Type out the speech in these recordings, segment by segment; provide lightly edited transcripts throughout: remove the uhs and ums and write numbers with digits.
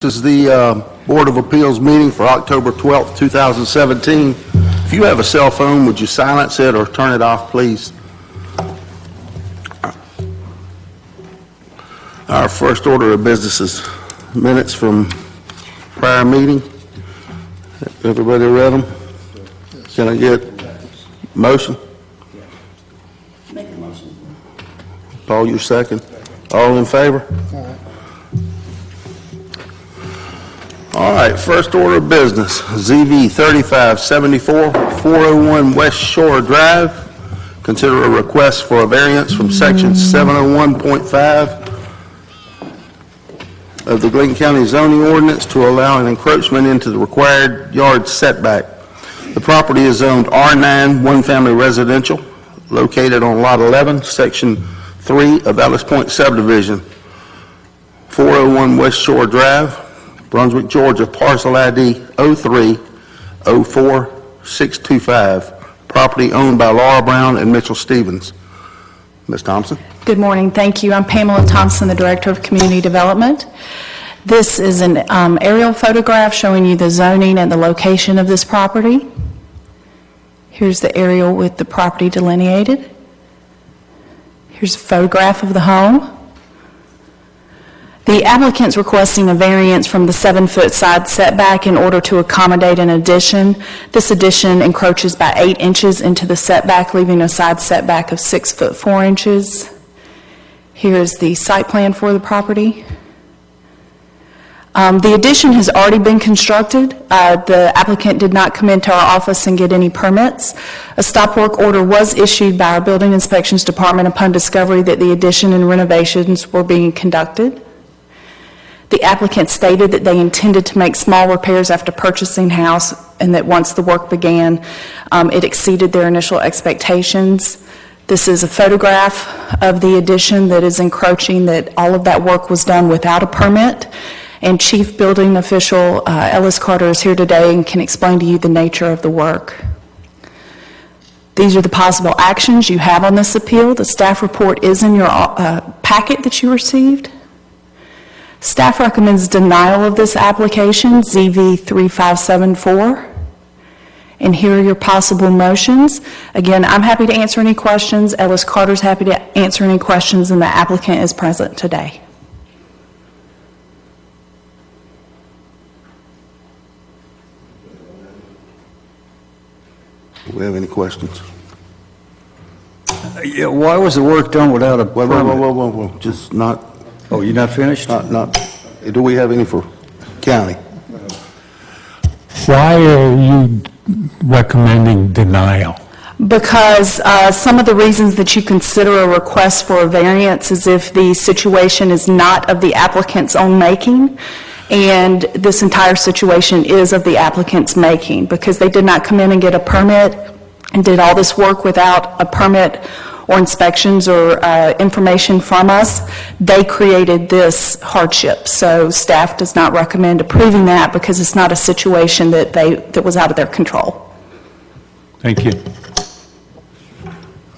This is the Board of Appeals meeting for October 12th, 2017. If you have a cell phone, would you silence it or turn it off, please? Our first order of business is minutes from prior meeting. Everybody read them? Can I get motion? Make a motion. Paul, your second. All in favor? All right, first order of business, ZV 3574, 401 West Shore Drive. Consider a request for a variance from section 701.5 of the Glynn County zoning ordinance to allow an encroachment into the required yard setback. The property is zoned R9, one-family residential, located on Lot 11, Section 3 of Ellis Point subdivision, 401 West Shore Drive, Brunswick, Georgia, parcel ID 0304625, property owned by Laura Brown and Mitchell Stevens. Ms. Thompson. Good morning. Thank you. I'm Pamela Thompson, the Director of Community Development. This is an aerial photograph showing you the zoning and the location of this property. Here's the aerial with the property delineated. Here's a photograph of the home. The applicant's requesting a variance from the 7-foot side setback in order to accommodate an addition. This addition encroaches by 8 inches into the setback, leaving a side setback of 6 foot 4 inches. Here's the site plan for the property. The addition has already been constructed. The applicant did not come into our office and get any permits. A stop work order was issued by our Building Inspections Department upon discovery that the addition and renovations were being conducted. The applicant stated that they intended to make small repairs after purchasing the house, and that once the work began, it exceeded their initial expectations. This is a photograph of the addition that is encroaching, that all of that work was done without a permit. And Chief Building Official Ellis Carter is here today and can explain to you the nature of the work. These are the possible actions you have on this appeal. The staff report is in your packet that you received. Staff recommends denial of this application, ZV 3574. And here are your possible motions. Again, I'm happy to answer any questions. Ellis Carter's happy to answer any questions, and the applicant is present today. Do we have any questions? Yeah, why was the work done without a permit? Whoa. Just not. Oh, you're not finished? Not. Do we have any for county? Why are you recommending denial? Because some of the reasons that you consider a request for a variance is if the situation is not of the applicant's own making, and this entire situation is of the applicant's making, because they did not come in and get a permit and did all this work without a permit or inspections or information from us. They created this hardship. So staff does not recommend approving that because it's not a situation that was out of their control. Thank you.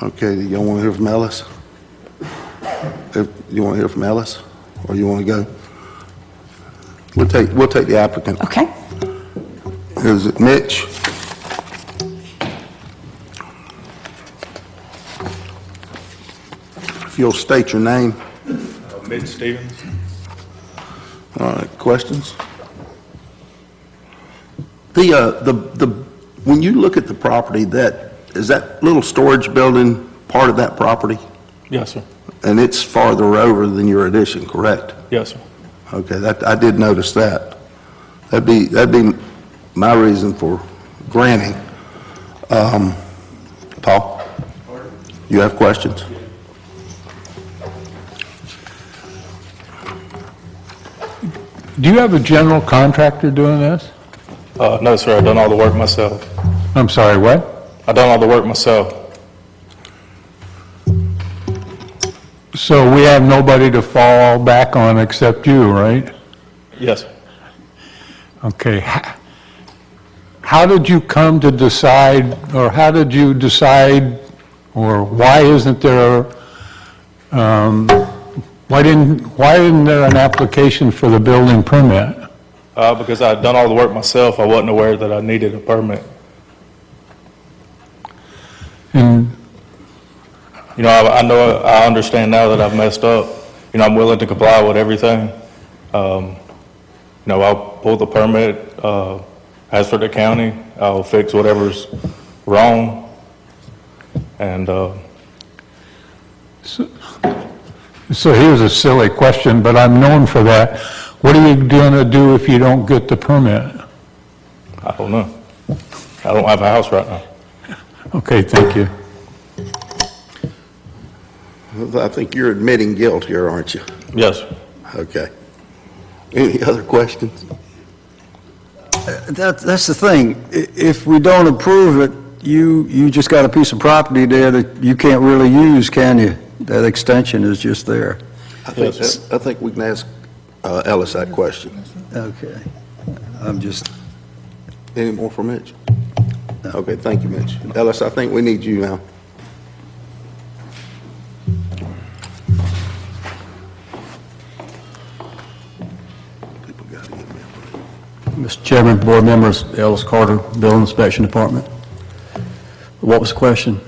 Okay, do you want to hear from Ellis? You want to hear from Ellis, or you want to go? We'll take the applicant. Okay. Is it Mitch? If you'll state your name. Mitch Stevens. All right, questions? When you look at the property, is that little storage building part of that property? Yes, sir. And it's farther over than your addition, correct? Yes, sir. Okay, I did notice that. That'd be my reason for granting. Paul, you have questions? Do you have a general contractor doing this? No, sir. I've done all the work myself. I'm sorry, what? I've done all the work myself. So we have nobody to fall back on except you, right? Yes, sir. Okay. How did you come to decide, or how did you decide, or why isn't there Why isn't there an application for the building permit? Because I had done all the work myself, I wasn't aware that I needed a permit. And You know, I understand now that I've messed up. You know, I'm willing to comply with everything. You know, I'll pull the permit, as for the county, I'll fix whatever's wrong. And, so here's a silly question, but I'm known for that. What are you going to do if you don't get the permit? I don't know. I don't have a house right now. Okay, thank you. I think you're admitting guilt here, aren't you? Yes, sir. Okay. Any other questions? That's the thing. If we don't approve it, you just got a piece of property there that you can't really use, can you? That extension is just there. I think we can ask Ellis that question. Okay. I'm just, Any more for Mitch? Okay, thank you, Mitch. Ellis, I think we need you now. People got to get me. Mr. Chairman, board members, Ellis Carter, Building Inspection Department. What was the question?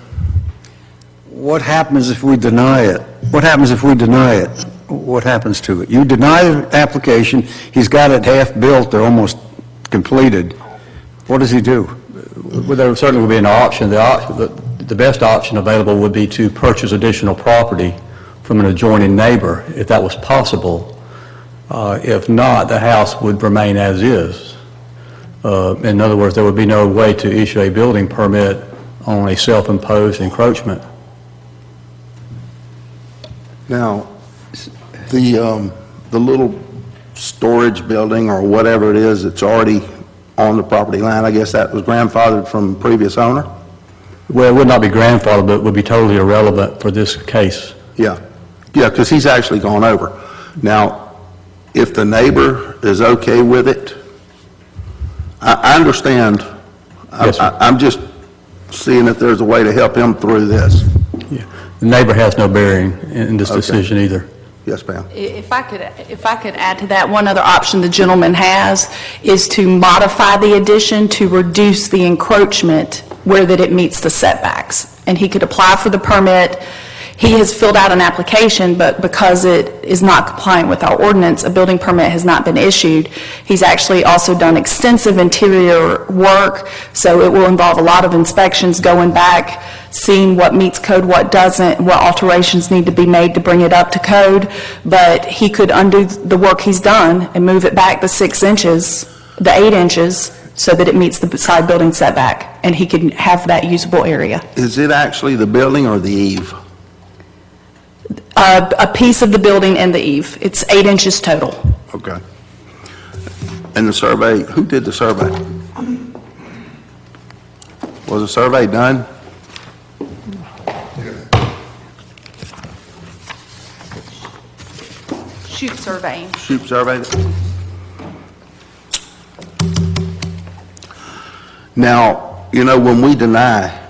what happens if we deny it? What happens if we deny it? What happens to it? You deny the application, he's got it half-built or almost completed. What does he do? Well, there certainly would be an option. The best option available would be to purchase additional property from an adjoining neighbor, if that was possible. If not, the house would remain as is. In other words, there would be no way to issue a building permit on a self-imposed encroachment. Now, the little storage building or whatever it is that's already on the property line, I guess that was grandfathered from previous owner? Well, it would not be grandfathered, but would be totally irrelevant for this case. Yeah, because he's actually gone over. Now, if the neighbor is okay with it, I understand. Yes, sir. I'm just seeing if there's a way to help him through this. Yeah. The neighbor has no bearing in this Okay. decision either. Yes, ma'am. If I could add to that, one other option the gentleman has is to modify the addition to reduce the encroachment where that it meets the setbacks. And he could apply for the permit. He has filled out an application, but because it is not compliant with our ordinance, a building permit has not been issued. He's actually also done extensive interior work, so it will involve a lot of inspections, going back, seeing what meets code, what doesn't, what alterations need to be made to bring it up to code. But he could undo the work he's done and move it back the 6 inches, the 8 inches, so that it meets the side building setback, and he can have that usable area. Is it actually the building or the eave? A piece of the building and the eave. It's 8 inches total. Okay. And the survey, who did the survey? Was the survey done? Shoot surveying. Shoot survey? Now, you know, when we deny,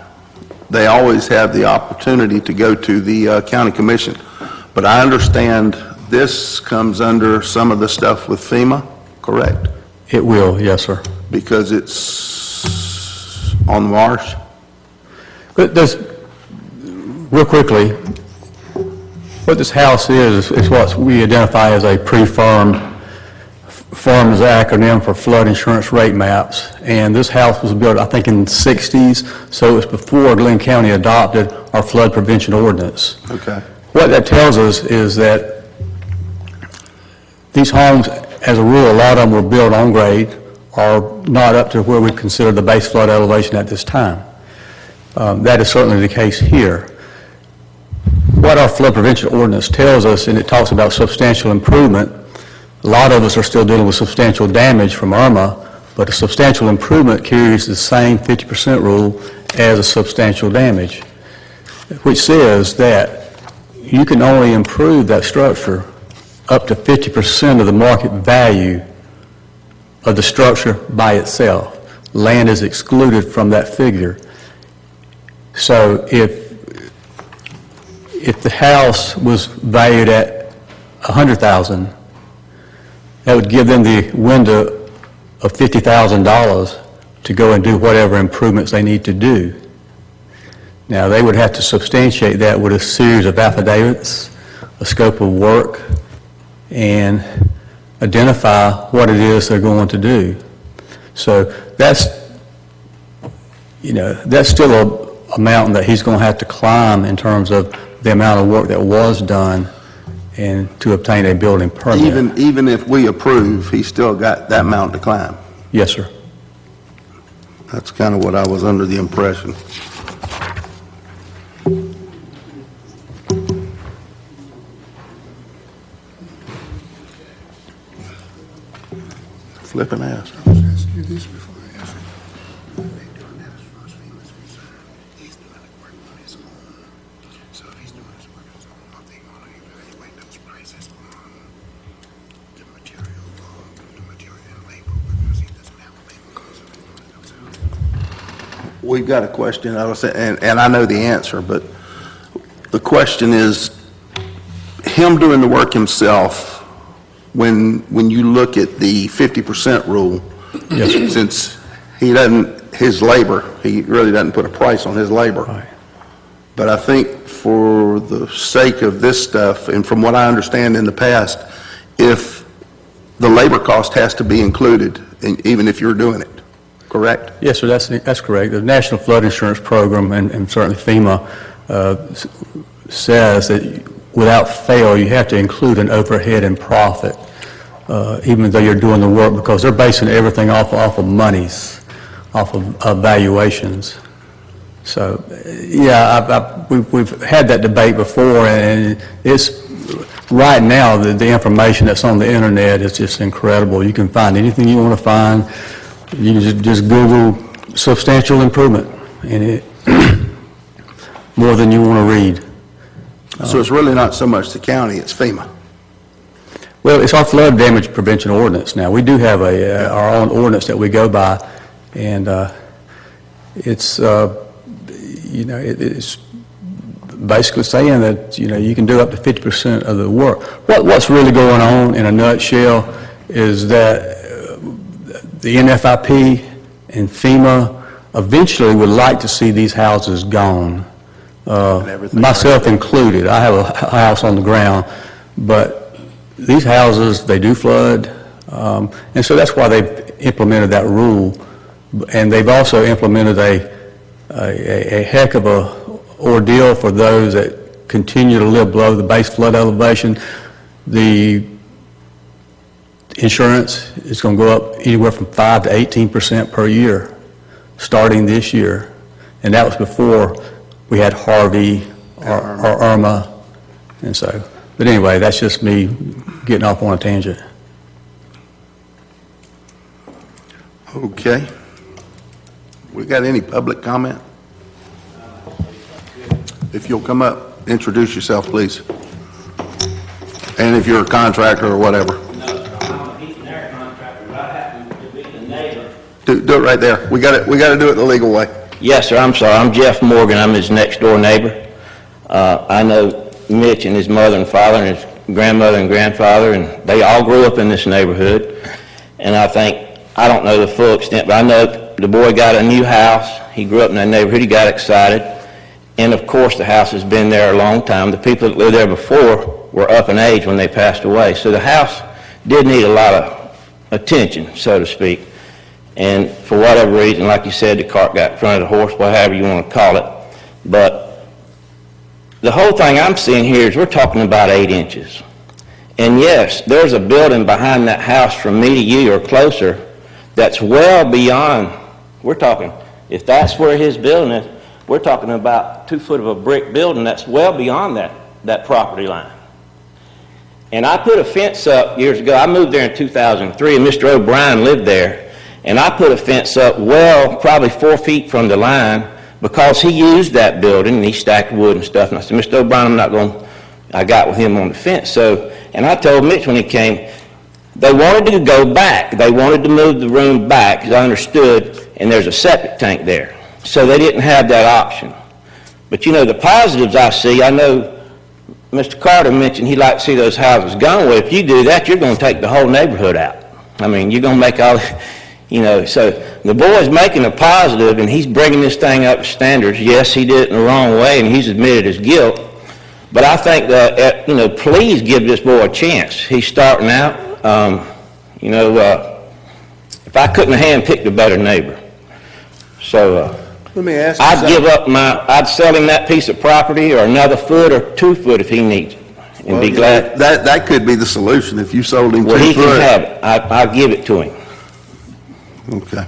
they always have the opportunity to go to the county commission. But I understand this comes under some of the stuff with FEMA, correct? It will, yes, sir. Because it's on the marsh? But there's, real quickly, what this house is what we identify as a pre-firm. FIRM is the acronym for flood insurance rate maps. And this house was built, I think, in the 60s, so it was before Glynn County adopted our flood prevention ordinance. Okay. What that tells us is that these homes, as a rule, a lot of them were built on grade, are not up to where we consider the base flood elevation at this time. That is certainly the case here. What our flood prevention ordinance tells us, and it talks about substantial improvement, a lot of us are still dealing with substantial damage from Irma, but a substantial improvement carries the same 50% rule as a substantial damage, which says that you can only improve that structure up to 50% of the market value of the structure by itself. Land is excluded from that figure. So if the house was valued at $100,000, that would give them the window of $50,000 to go and do whatever improvements they need to do. Now, they would have to substantiate that with a series of affidavits, a scope of work, and identify what it is they're going to do. So that's still a mountain that he's going to have to climb in terms of the amount of work that was done and to obtain a building permit. Even if we approve, he's still got that mountain to climb. Yes, sir. That's kind of what I was under the impression. Flipping ass. I was asking you this before I asked you. They doing that as far as FEMA's concerned. He's doing the work on his own. So if he's doing his work on his own, what they gonna evaluate those prices on the material, and labor, because he doesn't have a labor cost of it himself. We've got a question, I was saying, and I know the answer, but the question is, him doing the work himself, when you look at the 50% rule, Yes, sir. since he his labor, he really doesn't put a price on his labor. Right. But I think for the sake of this stuff, and from what I understand in the past, if the labor cost has to be included, even if you're doing it, correct? Yes, sir, that's correct. The National Flood Insurance Program and certainly FEMA says that without fail, you have to include an overhead and profit, even though you're doing the work, because they're basing everything off of monies, off of valuations. So, yeah, we've had that debate before, and it's, right now, the information that's on the internet is just incredible. You can find anything you want to find. You can just Google substantial improvement, and it more than you want to read. So it's really not so much the county, it's FEMA. Well, it's our flood damage prevention ordinance now. We do have our own ordinance that we go by, and it's, it's basically saying that, you can do up to 50% of the work. What's really going on in a nutshell is that the NFIP and FEMA eventually would like to see these houses gone. Myself included. I have a house on the ground, but these houses, they do flood, and so that's why they've implemented that rule. And they've also implemented a heck of a ordeal for those that continue to live below the base flood elevation. The insurance is going to go up anywhere from 5 to 18% per year, starting this year, and that was before we had Harvey or Irma, and so. But anyway, that's just me getting off on a tangent. Okay. We got any public comment? If you'll come up, introduce yourself, please. And if you're a contractor or whatever. No, I'm a heat and air contractor, but I happen to be the neighbor. Do it right there. We got to do it the legal way. Yes, sir, I'm sorry. I'm Jeff Morgan. I'm his next door neighbor. I know Mitch and his mother and father and his grandmother and grandfather, and they all grew up in this neighborhood. And I don't know the full extent, but I know the boy got a new house. He grew up in that neighborhood. He got excited. And of course, the house has been there a long time. The people that lived there before were up in age when they passed away. So the house did need a lot of attention, so to speak. And for whatever reason, like you said, the cart got in front of the horse, whatever you want to call it. But the whole thing I'm seeing here is we're talking about 8 inches. And yes, there's a building behind that house from me to you or closer that's well beyond, we're talking, if that's where his building is, we're talking about 2 foot of a brick building that's well beyond that property line. And I put a fence up years ago. I moved there in 2003, and Mr. O'Brien lived there. And I put a fence up well, probably 4 feet from the line, because he used that building, and he stacked wood and stuff. And I said, Mr. O'Brien, I got with him on the fence. So, and I told Mitch when he came, they wanted to go back. They wanted to move the room back, because I understood, and there's a septic tank there. So they didn't have that option. But the positives I see, I know Mr. Carter mentioned he'd like to see those houses gone. Well, if you do that, you're going to take the whole neighborhood out. I mean, you're going to make You know, so the boy's making a positive, and he's bringing this thing up to standards. Yes, he did it in the wrong way, and he's admitted his guilt. But I think that, you know, please give this boy a chance. He's starting out. You know, if I couldn't have handpicked a better neighbor. So Let me ask you I'd something. give up I'd sell him that piece of property or another foot or 2 foot if he needs it, and be glad. That could be the solution, if you sold him 2 Well, he can foot. have it. I'll give it to him. Okay.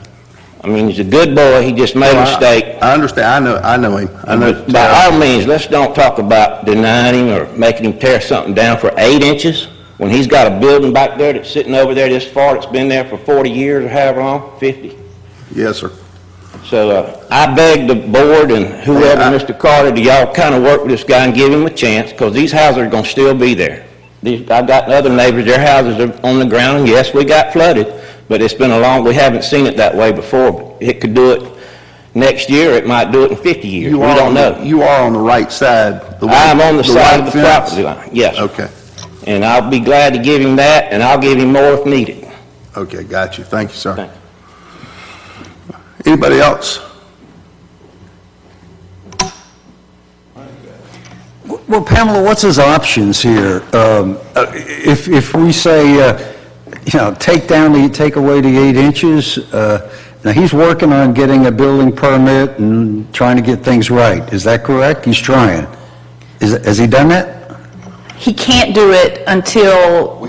I mean, he's a good boy. He just made a mistake. I understand, I know him. I know. By all means, let's don't talk about denying him or making him tear something down for 8 inches when he's got a building back there that's sitting over there this far, that's been there for 40 years or however long, 50. Yes, sir. So I beg the board and whoever, Mr. Carter, do y'all kind of work with this guy and give him a chance, because these houses are going to still be there. I've got other neighbors, their houses are on the ground, and yes, we got flooded, but it's been we haven't seen it that way before. It could do it next year, it might do it in 50 years. We don't know. You are on the right side. I'm on the side of the white property fence? line, yes. Okay. And I'll be glad to give him that, and I'll give him more if needed. Okay, got you. Thank you, sir. Thank Anybody else? Well, Pamela, what's his options here? If we say, take away the 8 inches, now he's working on getting a building permit and trying to get things right. Is that correct? He's trying. Has he done that? He can't do it until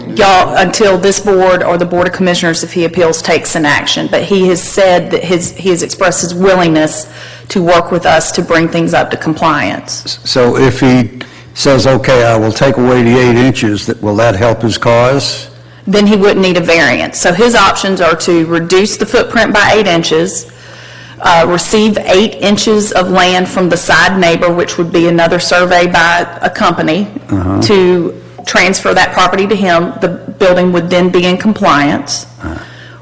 this board or the Board of Commissioners, if he appeals, takes an action. But he has said that he has expressed his willingness to work with us to bring things up to compliance. So if he says, okay, I will take away the 8 inches, will that help his cause? Then he wouldn't need a variance. So his options are to reduce the footprint by 8 inches, receive 8 inches of land from the side neighbor, which would be another survey by a company, to transfer that property to him. The building would then be in compliance,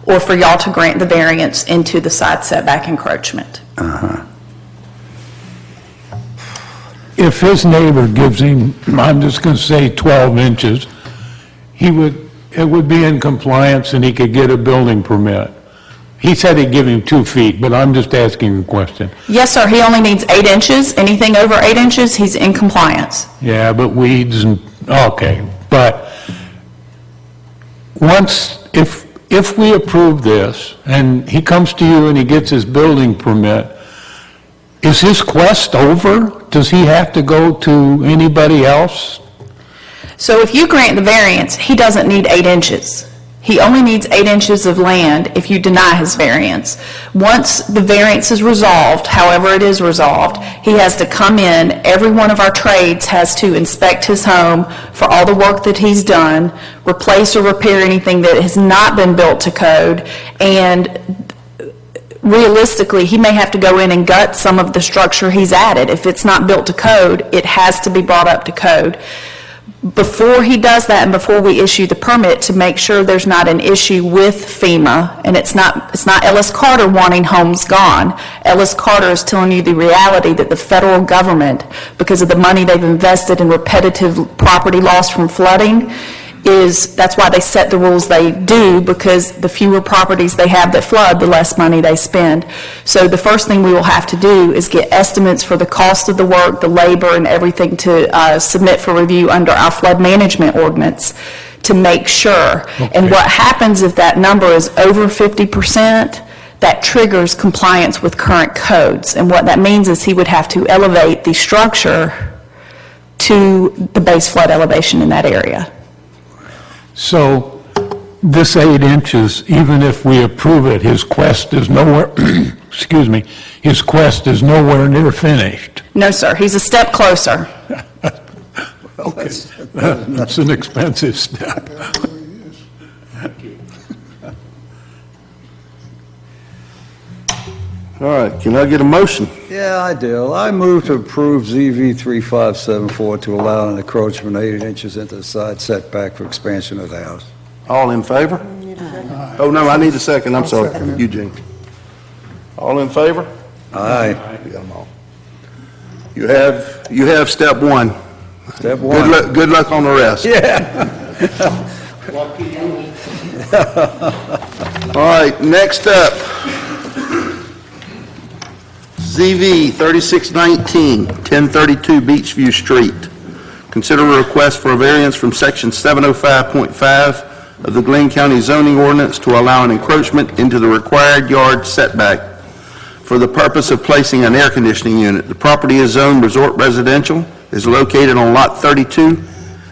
or for y'all to grant the variance into the side setback encroachment. If his neighbor gives him, I'm just going to say 12 inches, it would be in compliance and he could get a building permit. He said he'd give him 2 feet, but I'm just asking a question. Yes, sir, he only needs 8 inches. Anything over 8 inches, he's in compliance. Yeah, but weeds and, okay, but if we approve this and he comes to you and he gets his building permit, is his quest over? Does he have to go to anybody else? So if you grant the variance, he doesn't need 8 inches. He only needs 8 inches of land if you deny his variance. Once the variance is resolved, however it is resolved, he has to come in. Every one of our trades has to inspect his home for all the work that he's done, replace or repair anything that has not been built to code, and realistically, he may have to go in and gut some of the structure he's added. If it's not built to code, it has to be brought up to code. Before he does that and before we issue the permit, to make sure there's not an issue with FEMA, and it's not Ellis Carter wanting homes gone. Ellis Carter is telling you the reality that the federal government, because of the money they've invested in repetitive property loss from flooding, that's why they set the rules they do, because the fewer properties they have that flood, the less money they spend. So the first thing we will have to do is get estimates for the cost of the work, the labor, and everything to submit for review under our flood management ordinance to make sure. Okay. And what happens if that number is over 50%, that triggers compliance with current codes. And what that means is he would have to elevate the structure to the base flood elevation in that area. So this 8 inches, even if we approve it, his quest is nowhere, excuse me, his quest is nowhere near finished. No, sir, he's a step closer. Okay, that's an expensive step. All right, can I get a motion? Yeah, I do. I move to approve ZV 3574 to allow an encroachment 8 inches into the side setback for expansion of the house. All in favor? Oh, no, I need a second, I'm sorry, Eugene. All in favor? Aye. You got them all. You have step one. Step one. Good luck on the rest. Yeah. All right, next up, ZV 3619, 1032 Beachview Street. Consider a request for a variance from Section 705.5 of the Glynn County zoning ordinance to allow an encroachment into the required yard setback for the purpose of placing an air conditioning unit. The property is zoned resort residential, is located on Lot 32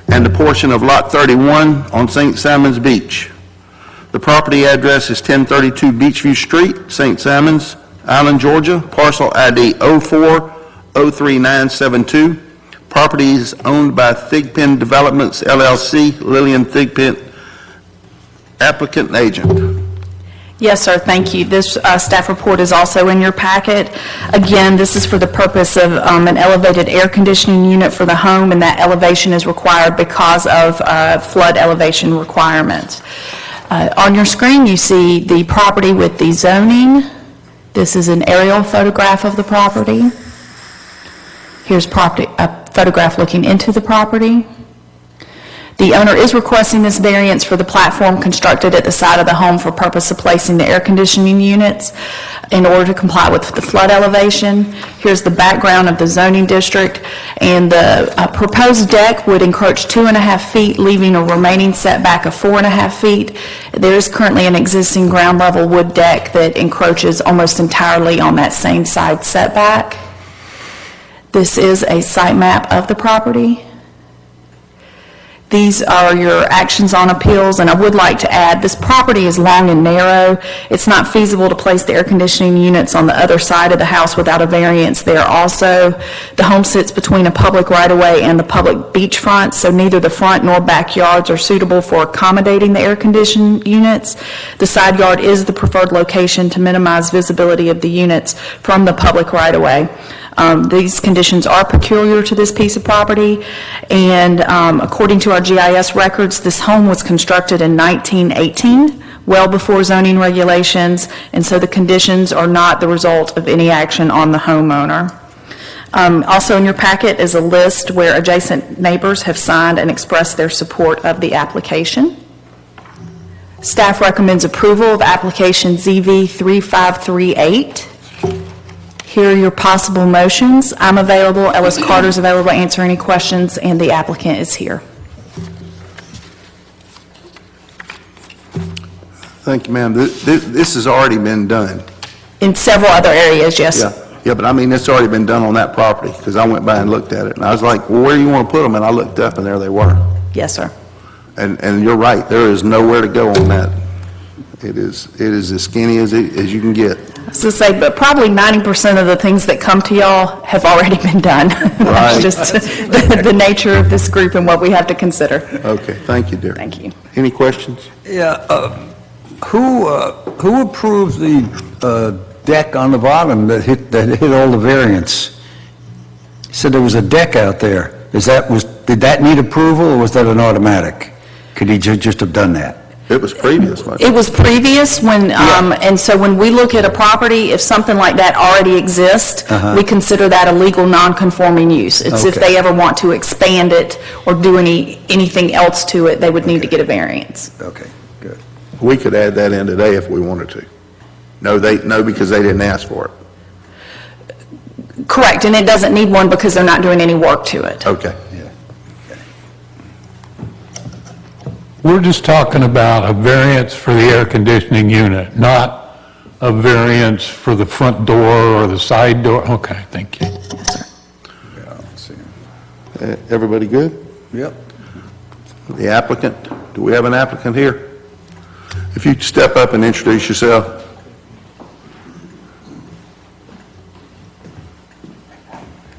and a portion of Lot 31 on St. Simons Beach. The property address is 1032 Beachview Street, St. Simons Island, Georgia, parcel ID 04-03972. Property is owned by Thigpen Developments LLC, Lillian Thigpen, applicant and agent. Yes, sir, thank you. This staff report is also in your packet. Again, this is for the purpose of an elevated air conditioning unit for the home, and that elevation is required because of flood elevation requirements. On your screen, you see the property with the zoning. This is an aerial photograph of the property. Here's a photograph looking into the property. The owner is requesting this variance for the platform constructed at the side of the home for purpose of placing the air conditioning units in order to comply with the flood elevation. Here's the background of the zoning district, and the proposed deck would encroach 2.5 feet, leaving a remaining setback of 4.5 feet. There is currently an existing ground level wood deck that encroaches almost entirely on that same side setback. This is a site map of the property. These are your actions on appeals, and I would like to add, this property is long and narrow. It's not feasible to place the air conditioning units on the other side of the house without a variance there also. The home sits between a public right-of-way and the public beachfront, so neither the front nor backyards are suitable for accommodating the air conditioning units. The side yard is the preferred location to minimize visibility of the units from the public right-of-way. These conditions are peculiar to this piece of property, and according to our GIS records, this home was constructed in 1918, well before zoning regulations, and so the conditions are not the result of any action on the homeowner. Also in your packet is a list where adjacent neighbors have signed and expressed their support of the application. Staff recommends approval of application ZV 3538. Here are your possible motions. I'm available, Ellis Carter's available to answer any questions, and the applicant is here. Thank you, ma'am. This has already been done. In several other areas, yes. Yeah, but I mean, it's already been done on that property, because I went by and looked at it, and I was like, well, where do you want to put them? And I looked up, and there they were. Yes, sir. And you're right, there is nowhere to go on that. It is as skinny as you can get. So say, but probably 90% of the things that come to y'all have already been done. Right. That's just the nature of this group and what we have to consider. Okay, thank you, dear. Thank you. Any questions? Yeah, who approved the deck on the bottom that hit all the variance? You said there was a deck out there. Did that need approval, or was that an automatic? Could he just have done that? It was previous, wasn't it? It was previous when, and so when we look at a property, if something like that already exists, we consider that a legal non-conforming use. It's if Okay. they ever want to expand it or do anything else to it, they would need to get a variance. Okay, good. We could add that in today if we wanted to. No, because they didn't ask for it. Correct, and it doesn't need one because they're not doing any work to it. Okay. We're just talking about a variance for the air conditioning unit, not a variance for the front door or the side door. Okay, thank you. Yeah, let's see. Everybody good? Yep. The applicant, do we have an applicant here? If you step up and introduce yourself.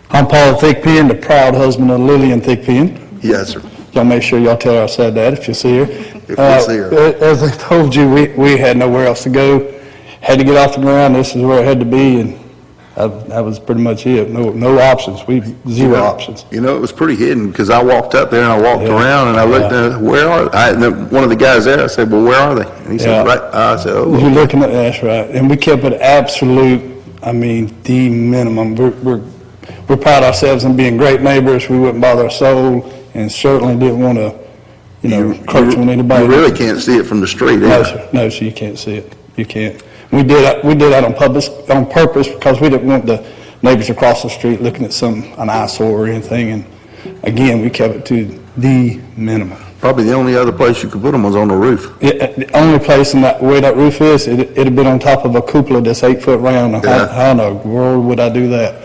I'm Paul Thigpen, the proud husband of Lillian Thigpen. Yes, sir. Y'all make sure y'all tell her I said that if you see her. If we see her. As I told you, we had nowhere else to go. Had to get off the ground. This is where it had to be, and that was pretty much it. No options. Zero options. You know, it was pretty hidden, because I walked up there and I walked Yeah. around and I looked at, where are they? One of the guys there, I said, well, where are they? And he said, Yeah. right. I said, oh. You're looking at that's right, and we kept it absolute. I mean, the minimum. We're proud of ourselves in being great neighbors. We wouldn't bother a soul, and certainly didn't want to, encroach on anybody. You really can't see it from the street, No, either. sir. No, sir, you can't see it. You can't. We did that on purpose because we didn't want the neighbors across the street looking at an eyesore or anything. And again, we kept it to the minimum. Probably the only other place you could put them was on the roof. The only place in that, where that roof is, it'd have been on top of a cupola that's 8 foot round. Yeah. How in the world would I do that?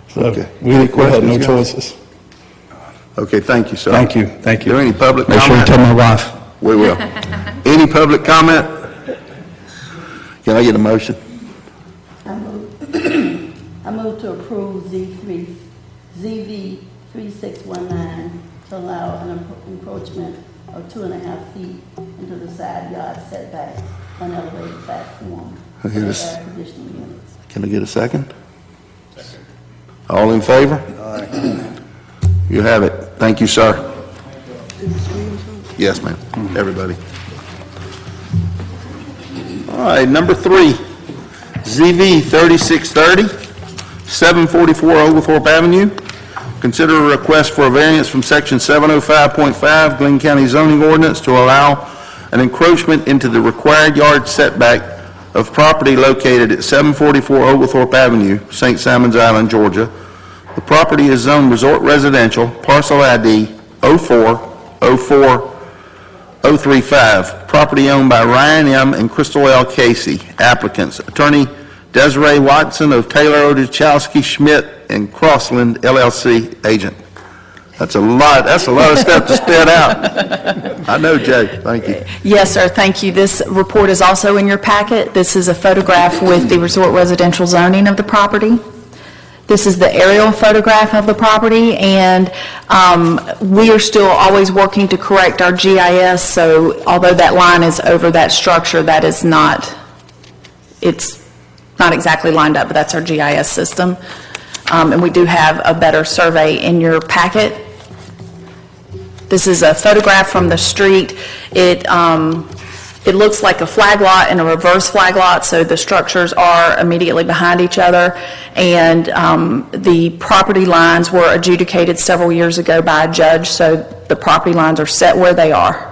So Okay. we Any had no questions, guys? choices. Okay, thank you, sir. Thank you, thank Is there you. any public Make sure you comment? tell my wife. We will. Any public comment? Can I get a motion? I move to approve ZV 3619 to allow an encroachment of 2.5 feet into the side yard setback on elevated platform for Okay, the this- air conditioning units. Can I get a second? All in favor? You have it. Thank you, sir. Yes, ma'am. Everybody. All right, number 3, ZV 3630, 744 Oglethorpe Avenue. Consider a request for a variance from Section 705.5 Glynn County zoning ordinance to allow an encroachment into the required yard setback of property located at 744 Oglethorpe Avenue, St. Simons Island, Georgia. The property is zoned resort residential, parcel ID 0404035. Property owned by Ryan M. and Crystal L. Casey. Applicants, Attorney Desiree Watson of Taylor, Odechowski, Schmidt, and Crossland LLC agent. That's a lot of stuff to spit out. I know, Jay. Thank you. Yes, sir, thank you. This report is also in your packet. This is a photograph with the resort residential zoning of the property. This is the aerial photograph of the property, and we are still always working to correct our GIS, so although that line is over that structure, that is not, it's not exactly lined up, but that's our GIS system. And we do have a better survey in your packet. This is a photograph from the street. It looks like a flag lot and a reverse flag lot, so the structures are immediately behind each other, and the property lines were adjudicated several years ago by a judge, so the property lines are set where they are.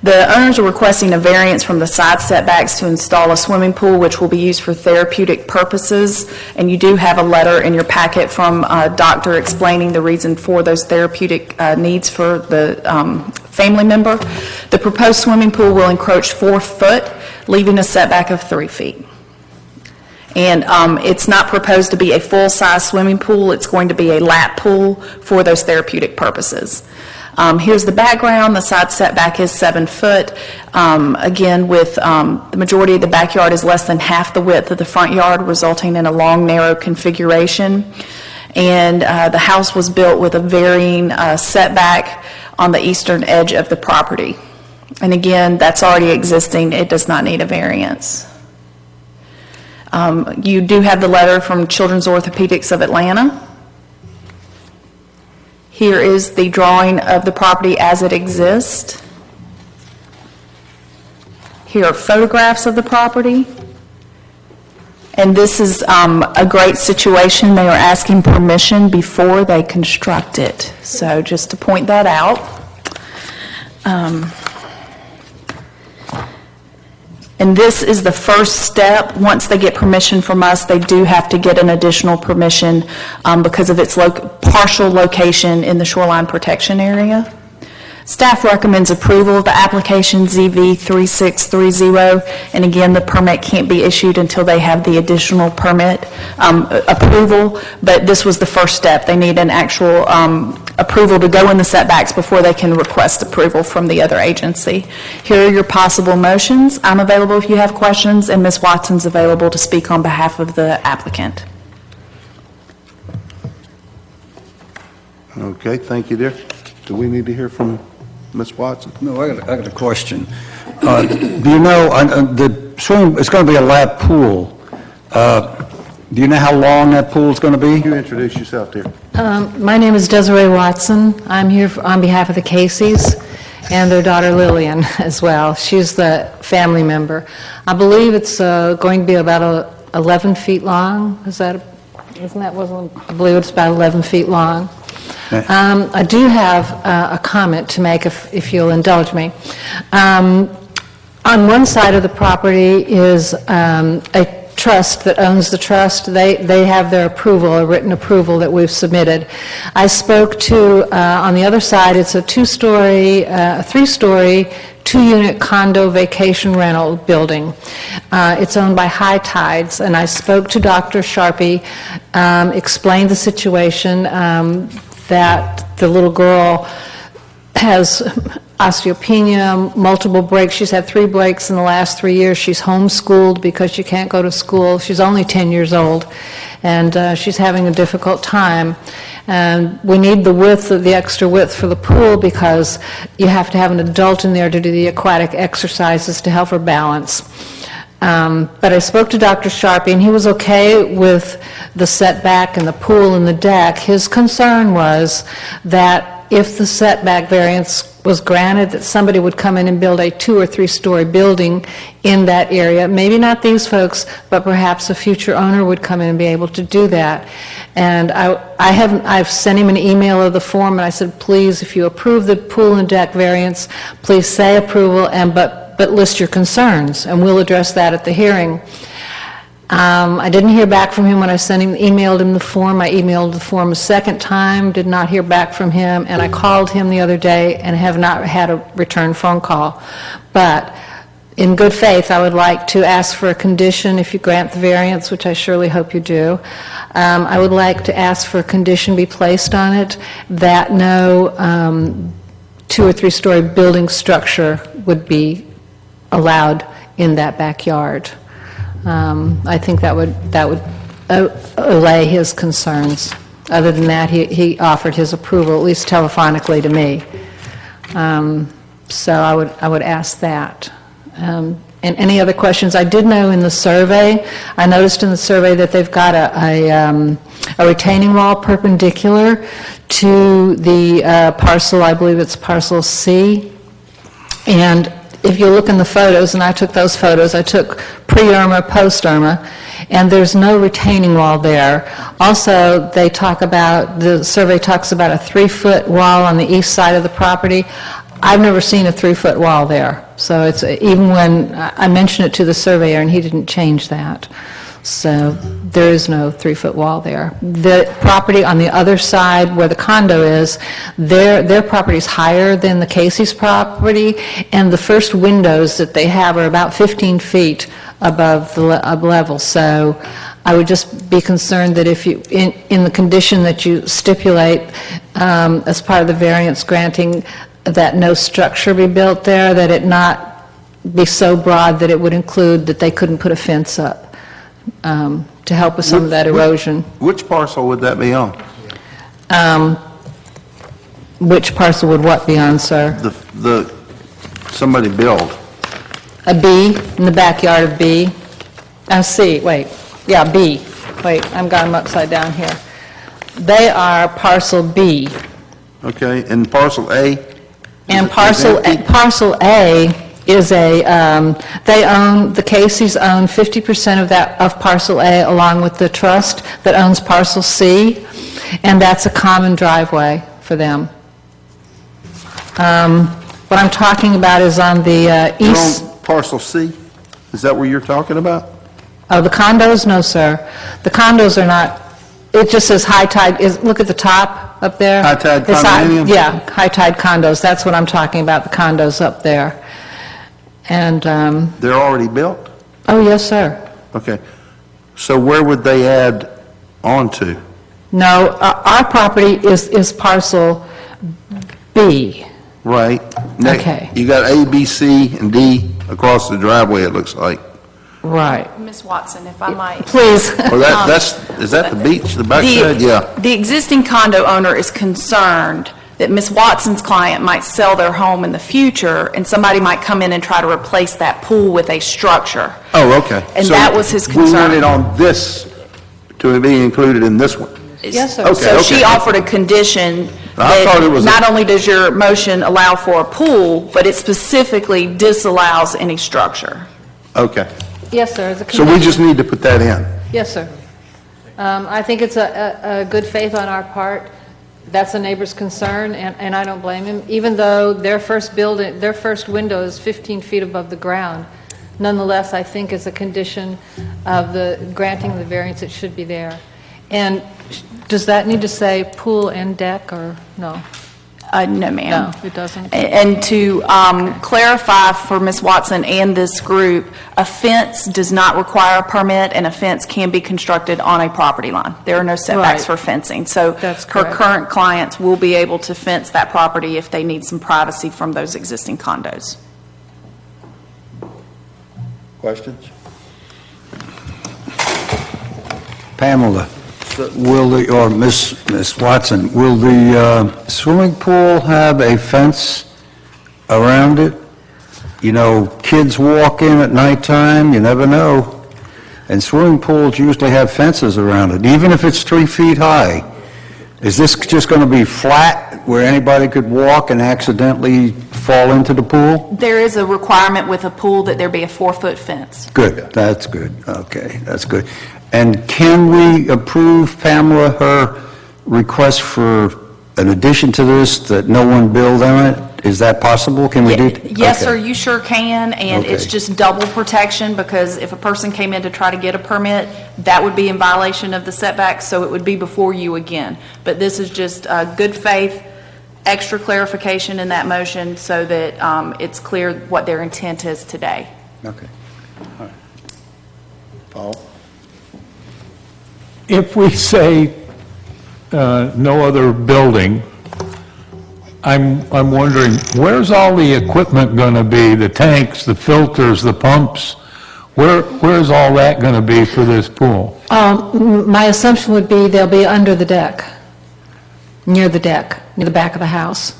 The owners are requesting a variance from the side setbacks to install a swimming pool, which will be used for therapeutic purposes, and you do have a letter in your packet from a doctor explaining the reason for those therapeutic needs for the family member. The proposed swimming pool will encroach 4 foot, leaving a setback of 3 feet. And it's not proposed to be a full-size swimming pool. It's going to be a lap pool for those therapeutic purposes. Here's the background. The side setback is 7 foot. Again, with the majority of the backyard is less than half the width of the front yard, resulting in a long, narrow configuration. And the house was built with a varying setback on the eastern edge of the property. And again, that's already existing. It does not need a variance. You do have the letter from Children's Orthopedics of Atlanta. Here is the drawing of the property as it exists. Here are photographs of the property. And this is a great situation. They are asking permission before they construct it. So just to point that out. And this is the first step. Once they get permission from us, they do have to get an additional permission because of its partial location in the shoreline protection area. Staff recommends approval of the application ZV 3630, and again, the permit can't be issued until they have the additional permit approval, but this was the first step. They need an actual approval to go in the setbacks before they can request approval from the other agency. Here are your possible motions. I'm available if you have questions, and Ms. Watson's available to speak on behalf of the applicant. Okay, thank you, dear. Do we need to hear from Ms. Watson? No, I got a question. Do you know, the swim, it's going to be a lap pool. Do you know how long that pool's going to be? You introduce yourself, dear. My name is Desiree Watson. I'm here on behalf of the Caseys and their daughter Lillian as well. She's the family member. I believe it's going to be about 11 feet long. I believe it's about 11 feet long. I do have a comment to make if you'll indulge me. On one side of the property is a trust that owns the trust. They have their approval, a written approval that we've submitted. I spoke to, on the other side, it's a three-story, two-unit condo vacation rental building. It's owned by High Tides, and I spoke to Dr. Sharpie, explained the situation, that the little girl has osteopenia, multiple breaks. She's had 3 breaks in the last 3 years. She's homeschooled because she can't go to school. She's only 10 years old, and she's having a difficult time. And we need the extra width for the pool because you have to have an adult in there to do the aquatic exercises to help her balance. But I spoke to Dr. Sharpie, and he was okay with the setback and the pool and the deck. His concern was that if the setback variance was granted, that somebody would come in and build a 2- or 3-story building in that area. Maybe not these folks, but perhaps a future owner would come in and be able to do that. And I've sent him an email of the form, and I said, please, if you approve the pool and deck variance, please say approval, but list your concerns, and we'll address that at the hearing. I didn't hear back from him when I emailed him the form. I emailed the form a second time, did not hear back from him, and I called him the other day and have not had a return phone call. But in good faith, I would like to ask for a condition, if you grant the variance, which I surely hope you do. I would like to ask for a condition be placed on it that no 2- or 3-story building structure would be allowed in that backyard. I think that would allay his concerns. Other than that, he offered his approval, at least telephonically to me. So I would ask that. And any other questions? I did know in the survey, I noticed in the survey that they've got a retaining wall perpendicular to the parcel, I believe it's parcel C. And if you look in the photos, and I took those photos, I took pre-Irma, post-Irma, and there's no retaining wall there. Also, the survey talks about a 3-foot wall on the east side of the property. I've never seen a 3-foot wall there. So it's, even when I mentioned it to the surveyor, and he didn't change that. So there is no 3-foot wall there. The property on the other side where the condo is, their property is higher than the Casey's property, and the first windows that they have are about 15 feet above the level. So I would just be concerned that if you, in the condition that you stipulate as part of the variance granting, that no structure be built there, that it not be so broad that it would include that they couldn't put a fence up. To help with some of that erosion. Which parcel would that be on? Which parcel would what be on, sir? Somebody build. A B, in the backyard of B. C, wait, yeah, B. Wait, I'm got them upside down here. They are parcel B. Okay, and parcel A? And parcel A is the Caseys own 50% of parcel A along with the trust that owns parcel C, and that's a common driveway for them. What I'm talking about is on the east. You're on parcel C? Is that where you're talking about? Oh, the condos? No, sir. The condos are not, it just says High Tide, look at the top up there. High Tide It's condominium? Yeah, High Tide condos, that's what I'm talking about, the condos up there. And, They're already built? oh, yes, sir. Okay. So where would they add on to? No, our property is parcel B. Right. Okay. You got A, B, C, and D across the driveway, it looks like. Right. Ms. Watson, if I might. Please. Or is that the beach, the backside? Yeah. The existing condo owner is concerned that Ms. Watson's client might sell their home in the future, and somebody might come in and try to replace that pool with a structure. Oh, okay. And So that was his we concern. wanted on this to be included in this one. Yes, sir. Okay, So she okay. offered a condition I thought it that was not only does your motion allow for a pool, but it specifically disallows any structure. Okay. Yes, sir. As a So we condition. just need to put that in. Yes, sir. I think it's a good faith on our part That's a neighbor's concern, and I don't blame him, even though their first window is 15 feet above the ground. Nonetheless, I think as a condition of the granting the variance, it should be there. And does that need to say pool and deck, or no? No, ma'am. No, it doesn't. And to clarify for Ms. Watson and this group, a fence does not require a permit, and a fence can be constructed on a property line. There are no setbacks Right. for fencing. So That's her correct. current clients will be able to fence that property if they need some privacy from those existing condos. Questions? Pamela, or Miss Watson, will the swimming pool have a fence around it? You know, kids walk in at nighttime, you never know. And swimming pools usually have fences around it, even if it's 3 feet high. Is this just going to be flat where anybody could walk and accidentally fall into the pool? There is a requirement with a pool that there be a 4-foot fence. Good, that's good, okay, that's good. And can we approve, Pamela, her request for an addition to this that no one build on it? Is that possible? Can we do? Yes, sir, Okay. you sure can, and it's Okay. just double protection, because if a person came in to try to get a permit, that would be in violation of the setbacks, so it would be before you again. But this is just good faith, extra clarification in that motion, so that it's clear what their intent is today. Okay. Paul? If we say no other building, I'm wondering, where's all the equipment going to be? The tanks, the filters, the pumps? Where's all that going to be for this pool? My assumption would be they'll be under the deck, near the deck, near the back of the house.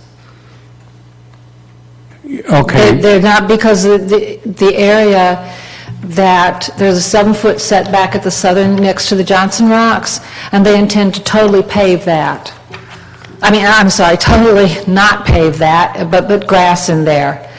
Okay. They're not, because the area that, there's a 7-foot setback at the southern, next to the Johnson Rocks, and they intend to totally pave that. I mean, I'm sorry, totally not pave that, but put grass in there.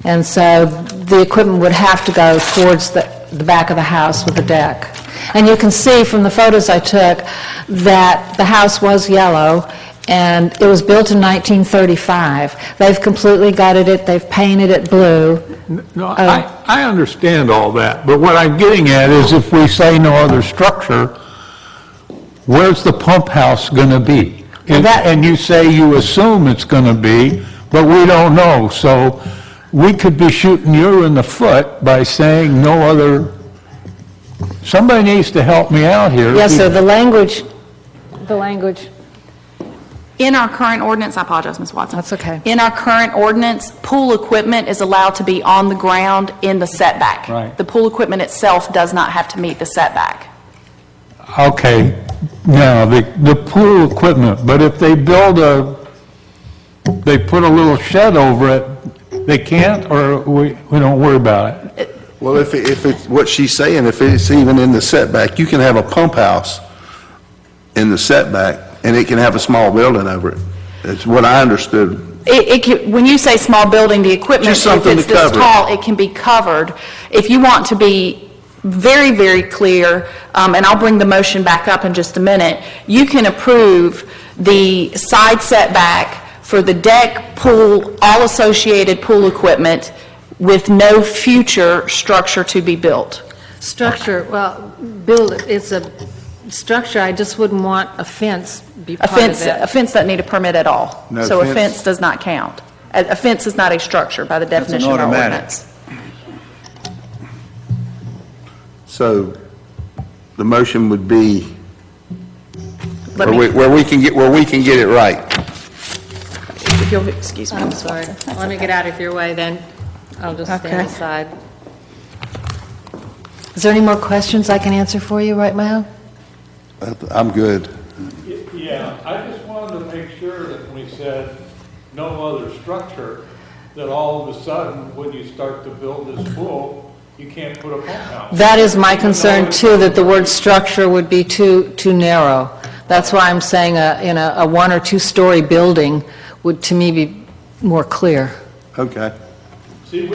And so the equipment would have to go towards the back of the house with the deck. And you can see from the photos I took that the house was yellow, and it was built in 1935. They've completely gutted it, they've painted it blue. No, I understand all that, but what I'm getting at is if we say no other structure, where's the pump house going to be? And you say you assume it's going to be, but we don't know. So we could be shooting you in the foot by saying no other. Somebody needs to help me out here. Yes, sir, the language. In our current ordinance, I apologize, Ms. Watson. That's okay. In our current ordinance, pool equipment is allowed to be on the ground in the setback. Right. The pool equipment itself does not have to meet the setback. Okay, now, the pool equipment, but if they they put a little shed over it, they can't, or we don't worry about it? Well, if it's what she's saying, if it's even in the setback, you can have a pump house in the setback, and it can have a small building over it. That's what I understood. When you say small building, the equipment, Just if something it's to this cover it. tall, it can be covered. If you want to be very, very clear, and I'll bring the motion back up in just a minute, you can approve the side setback for the deck, pool, all associated pool equipment with no future structure to be built. Structure, well, it's a structure, I just wouldn't want a fence be A part of fence, it. a fence doesn't need a permit at all. No So a fence. fence does not count. A fence is not a structure by the That's an definition of our automatic. ordinance. So the motion would be Let me, where we can get it right. if you'll, excuse me. I'm sorry, let me get out of your way then, I'll just Okay. stand aside. Is there any more questions I can answer for you right now? I'm good. Yeah, I just wanted to make sure that when we said no other structure, that all of a sudden, when you start to build this pool, you can't put a pump house. That is my concern too, that the word structure would be too narrow. That's why I'm saying a 1 or 2 story building would, to me, be more clear. Okay. See,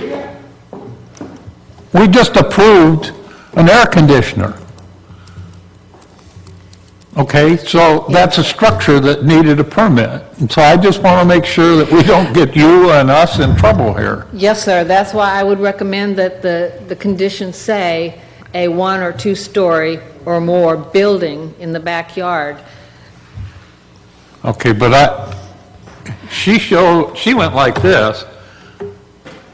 we just approved an air conditioner. Okay, so that's a structure that needed a permit. And so I just want to make sure that we don't get you and us in trouble here. Yes, sir, that's why I would recommend that the conditions say a 1 or 2 story or more building in the backyard. Okay, but she went like this,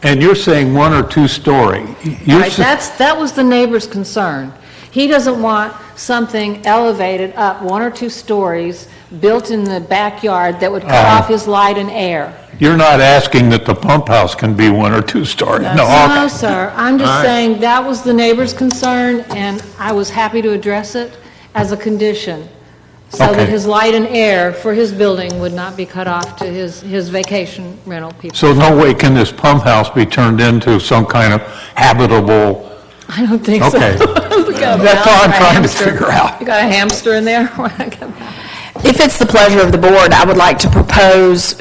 and you're saying 1 or 2 story. You're Right, that was the neighbor's concern. He doesn't want something elevated up 1 or 2 stories, built in the backyard that would cut off his light and air. You're not asking that the pump house can be 1 or 2 story? No, No, okay. sir, I'm just saying that was the neighbor's concern, and I was happy to address it as a condition, so that Okay. his light and air for his building would not be cut off to his vacation rental people. So no way can this pump house be turned into some kind of habitable, I don't think so. okay. We got a That's all I'm mouse or a trying to hamster. figure out. You got a hamster in there? If it's the pleasure of the board, I would like to propose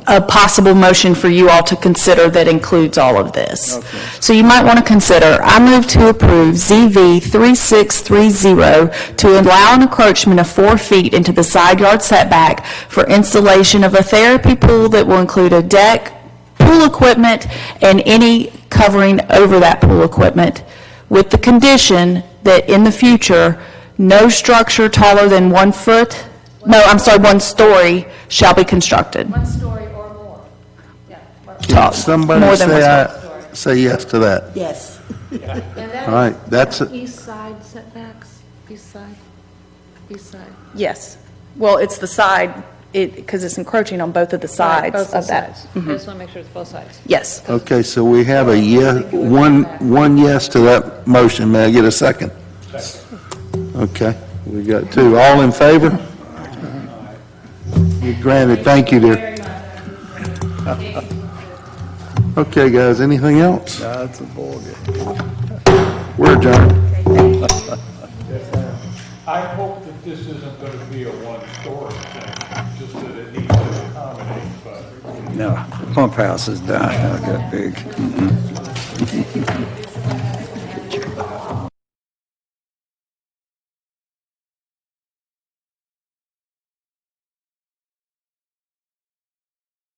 a possible motion for you all to consider that includes all of this. So you might want to consider, I move to approve ZV 3630 to allow an encroachment of 4 feet into the side yard setback for installation of a therapy pool that will include a deck, pool equipment, and any covering over that pool equipment, with the condition that in the future, no structure taller than 1 foot, 1 story shall be constructed. 1 story or more. Can somebody More than say yes to that? Yes. All right, that's it. East side setbacks, east side, east side. Yes. Well, it's the side, because it's encroaching on both of the sides Both of that. sides. I just want to make sure it's both sides. Yes. Okay, so we have a yes, one yes to that motion. May I get a second? Okay, we got 2. All in favor? You're granted. Thank you, dear. Okay, guys, anything else? That's a ballgame. We're adjourned. I hope that this isn't going to be a 1-story thing, just that it needs to accommodate, but... No, the pump house is done, that got big.